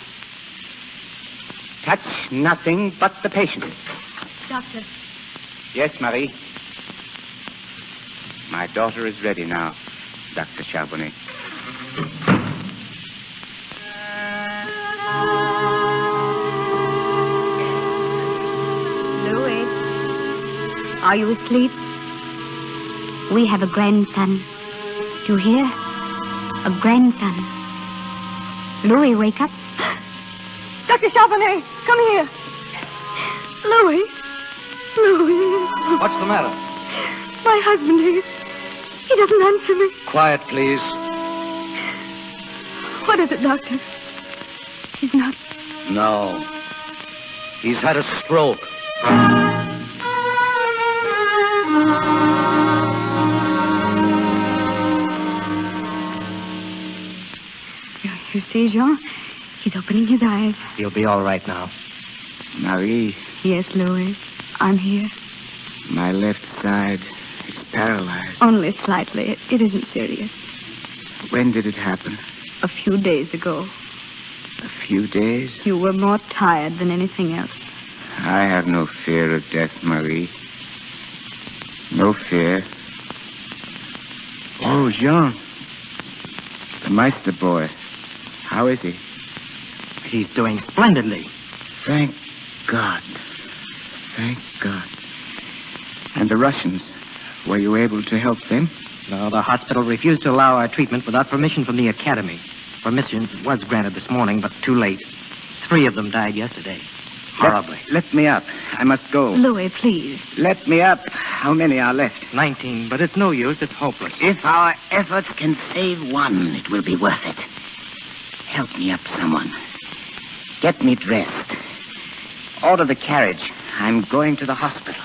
Touch nothing but the patient. Doctor. Yes, Marie. My daughter is ready now, Dr. Charbonnet. Louis, are you asleep? We have a grandson. Do you hear? A grandson. Louis, wake up. Dr. Charbonnet, come here. Louis. What's the matter? My husband, he doesn't answer me. Quiet, please. What is it, Doctor? He's not. No. He's had a stroke. You see, Jean? He's opening his eyes. He'll be all right now. Marie. Yes, Louis. I'm here. My left side is paralyzed. Only slightly. It isn't serious. When did it happen? A few days ago. A few days? You were more tired than anything else. I have no fear of death, Marie. No fear. Oh, Jean. The Meister boy. How is he? He's doing splendidly. Thank God. Thank God. And the Russians, were you able to help them? No, the hospital refused to allow our treatment without permission from the academy. Permission was granted this morning, but too late. 3 of them died yesterday. Horribly. Let me up. I must go. Louis, please. Let me up. How many are left? 19, but it's no use. It's hopeless. If our efforts can save one, it will be worth it. Help me up, someone. Get me dressed. Order the carriage. I'm going to the hospital.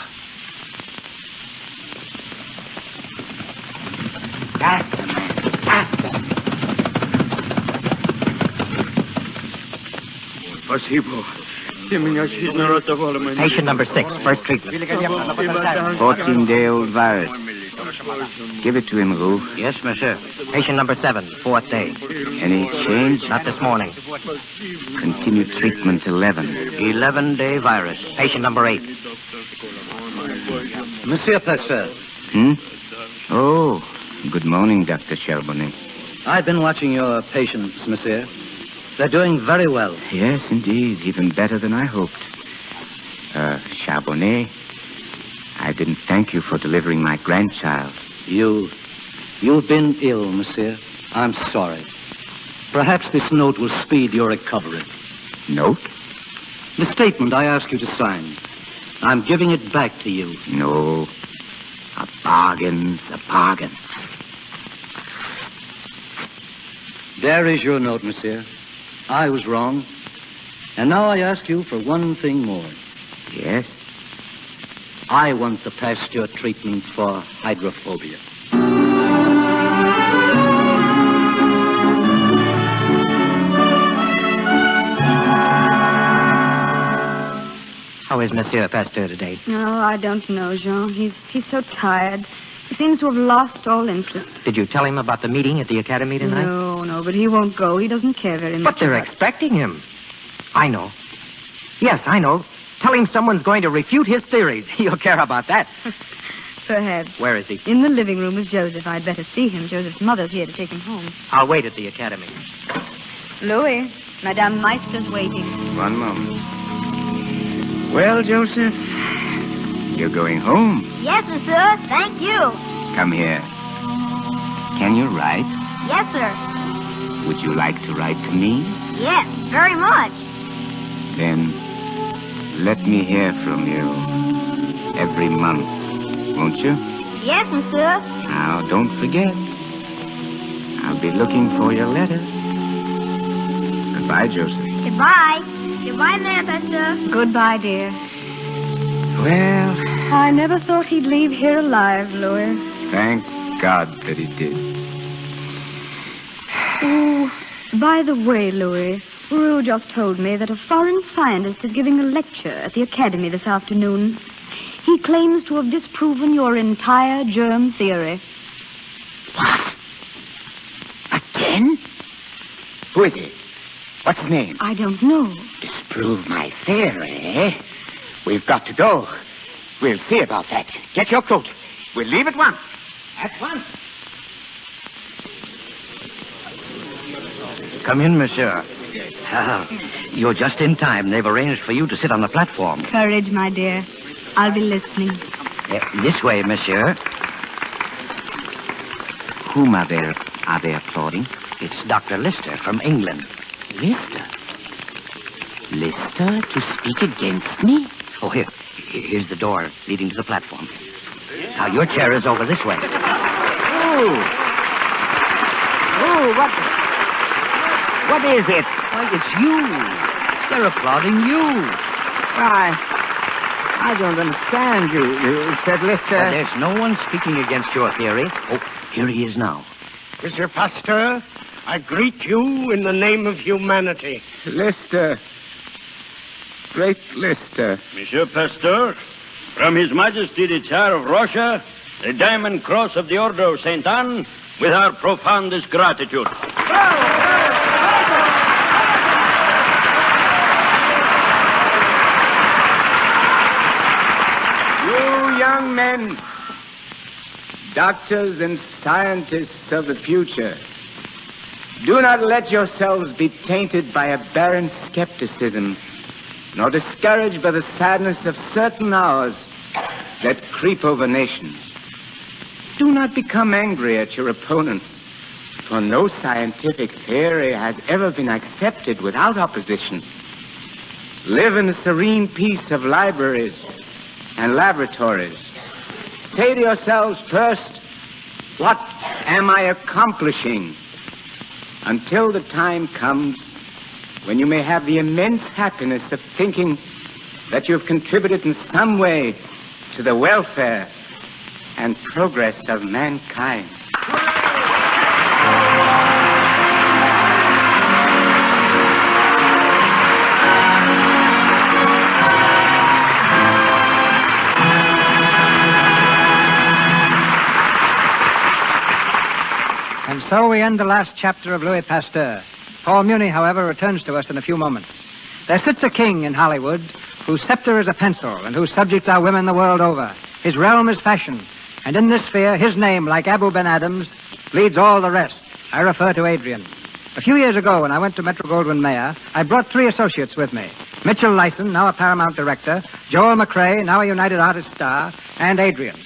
Faster, man. Faster. Спасибо. Patient number 6, first treatment. 14-day-old virus. Give it to him, Roux. Yes, monsieur. Patient number 7, 4th day. Any change? Not this morning. Continue treatment 11. 11-day virus. Patient number 8. Monsieur Pasteur. Oh, good morning, Dr. Charbonnet. I've been watching your patients, monsieur. They're doing very well. Yes, indeed. Even better than I hoped. Charbonnet, I didn't thank you for delivering my grandchild. You've been ill, monsieur. I'm sorry. Perhaps this note will speed your recovery. Note? The statement I asked you to sign. I'm giving it back to you. No. A bargain's a bargain. There is your note, monsieur. I was wrong. And now I ask you for one thing more. Yes? I want the Pasteur treatment for hydrophobia. How is Monsieur Pasteur today? Oh, I don't know, Jean. He's so tired. He seems to have lost all interest. Did you tell him about the meeting at the academy tonight? No, but he won't go. He doesn't care very much. But they're expecting him. I know. Yes, I know. Tell him someone's going to refute his theories. He'll care about that. Perhaps. Where is he? In the living room with Joseph. I'd better see him. Joseph's mother's here to take him home. I'll wait at the academy. Louis, Madame Meister's waiting. One moment. Well, Joseph, you're going home. Yes, monsieur. Thank you. Come here. Can you write? Yes, sir. Would you like to write to me? Yes, very much. Then let me hear from you every month, won't you? Yes, monsieur. Now, don't forget. I'll be looking for your letter. Goodbye, Joseph. Goodbye. Goodbye, Madame Pasteur. Goodbye, dear. Well, I never thought he'd leave here alive, Louis. thank God that he did. Oh, by the way, Louis, Rue just told me that a foreign scientist is giving a lecture at the Academy this afternoon. He claims to have disproven your entire germ theory. What? Again? Who is he? What's his name? I don't know. Disprove my theory, eh? We've got to go. We'll see about that. Get your coat. We'll leave at once. At once. Come in, monsieur. You're just in time. They've arranged for you to sit on the platform. Courage, my dear. I'll be listening. This way, monsieur. Whom are they applauding? It's Dr. Lister from England. Lister? Lister to speak against me? Oh, here's the door leading to the platform. Now, your chair is over this way. What is it? Why, it's you. They're applauding you. I don't understand you. You said Lister... There's no one speaking against your theory. Oh, here he is now. Monsieur Pasteur, I greet you in the name of humanity. Lister. Great Lister. Monsieur Pasteur, from His Majesty the Tsar of Russia, the Diamond Cross of the Order of St. Anne, with our profoundest gratitude. You young men, doctors and scientists of the future, do not let yourselves be tainted by a barren skepticism, nor discouraged by the sadness of certain hours that creep over nations. Do not become angry at your opponents, for no scientific theory has ever been accepted without opposition. Live in the serene peace of libraries and laboratories. Say to yourselves first, what am I accomplishing? Until the time comes when you may have the immense happiness of thinking that you have contributed in some way to the welfare and progress of mankind. And so we end the last chapter of Louis Pasteur. Paul Muni, however, returns to us in a few moments. There sits a king in Hollywood whose scepter is a pencil and whose subjects are women the world over. His realm is fashion, and in this sphere, his name, like Abu Ben Adams, leads all the rest. I refer to Adrian. A few years ago, when I went to Metro-Goldwyn-Mayer, I brought 3 associates with me. Mitchell Lyson, now a Paramount director, Joel McRae, now a United Artists star, and Adrian.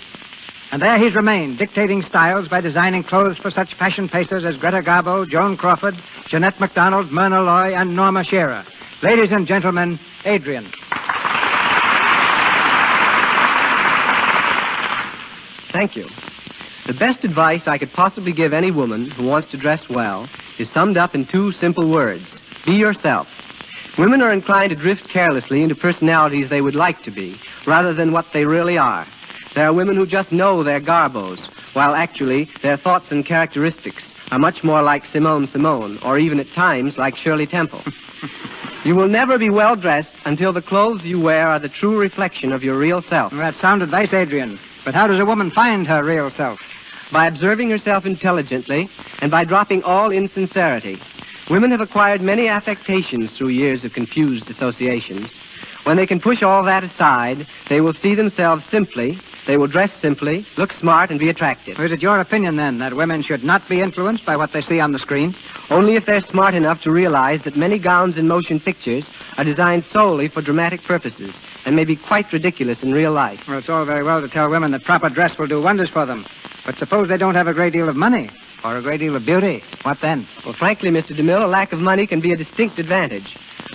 And there he's remained, dictating styles by designing clothes for such fashion pacers as Greta Garbo, Joan Crawford, Jeanette MacDonald, Myrna Loy, and Norma Shearer. Ladies and gentlemen, Adrian. Thank you. The best advice I could possibly give any woman who wants to dress well is summed up in 2 simple words. Be yourself. Women are inclined to drift carelessly into personalities they would like to be, rather than what they really are. There are women who just know their garbos, while actually their thoughts and characteristics are much more like Simone, or even at times like Shirley Temple. You will never be well dressed until the clothes you wear are the true reflection of your real self. That's sound advice, Adrian. But how does a woman find her real self? By observing herself intelligently and by dropping all insincerity. Women have acquired many affectations through years of confused associations. When they can push all that aside, they will see themselves simply, they will dress simply, look smart, and be attractive. Or is it your opinion, then, that women should not be influenced by what they see on the screen? Only if they're smart enough to realize that many gowns in motion pictures are designed solely for dramatic purposes, and may be quite ridiculous in real life. Well, it's all very well to tell women that proper dress will do wonders for them. But suppose they don't have a great deal of money or a great deal of beauty. What then? Well, frankly, Mr. DeMille, a lack of money can be a distinct advantage.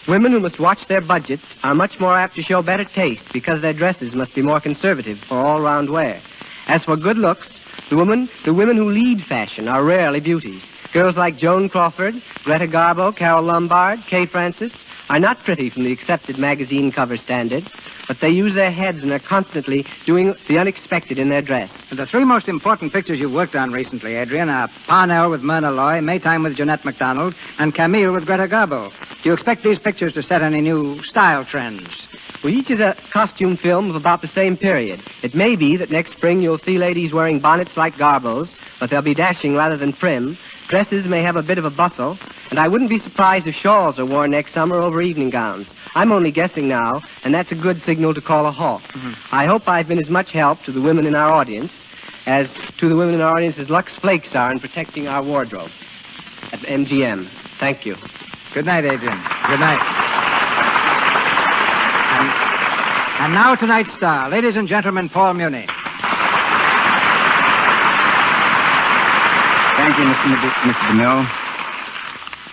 Women who must watch their budgets are much more apt to show better taste because their dresses must be more conservative for all-round wear. As for good looks, the women who lead fashion are rarely beauties. Girls like Joan Crawford, Greta Garbo, Carol Lombard, Kay Francis are not pretty from the accepted magazine cover standard, but they use their heads and are constantly doing the unexpected in their dress. The three most important pictures you've worked on recently, Adrian, are Parnell with Myrna Loy, Maytime with Jeanette MacDonald, and Camille with Greta Garbo. Do you expect these pictures to set any new style trends? Well, each is a costume film of about the same period. It may be that next spring you'll see ladies wearing bonnets like Garbo's, but they'll be dashing rather than prim. Dresses may have a bit of a bustle, and I wouldn't be surprised if shawls are worn next summer over evening gowns. I'm only guessing now, and that's a good signal to call a halt. I hope I've been as much help to the women in our audience as Lux Flakes are in protecting our wardrobe at MGM. Thank you. Good night, Adrian. Good night. And now tonight's star, ladies and gentlemen, Paul Muni. Thank you, Mr. DeMille.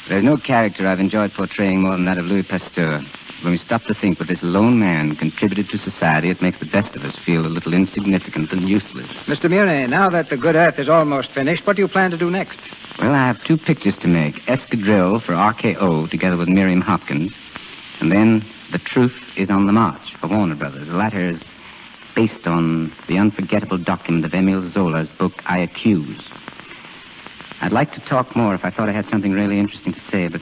There's no character I've enjoyed portraying more than that of Louis Pasteur. When we stop to think what this lone man contributed to society, it makes the best of us feel a little insignificant and useless. Mr. Muni, now that The Good Earth is almost finished, what do you plan to do next? Well, I have 2 pictures to make. Escadrille for RKO, together with Miriam Hopkins. And then The Truth is on the March for Warner Brothers. The latter is based on the unforgettable document of Emile Zola's book, I Accuse. I'd like to talk more if I thought I had something really interesting to say, but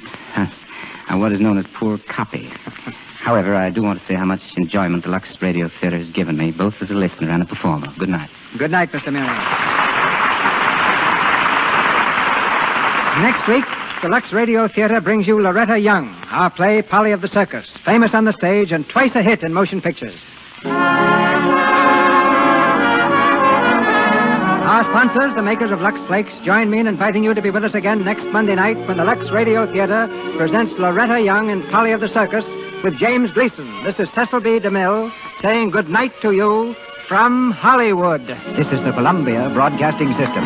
I'm what is known as poor copy. However, I do want to say how much enjoyment the Lux Radio Theater has given me, both as a listener and a performer. Good night. Good night, Mr. Muni. Next week, the Lux Radio Theater brings you Loretta Young, our play Polly of the Circus, famous on the stage and twice a hit in motion pictures. Our sponsors, the makers of Lux Flakes, join me in inviting you to be with us again next Monday night when the Lux Radio Theater presents Loretta Young in Polly of the Circus with James Gleason. This is Cecil B. DeMille saying good night to you from Hollywood. This is the Columbia Broadcasting System.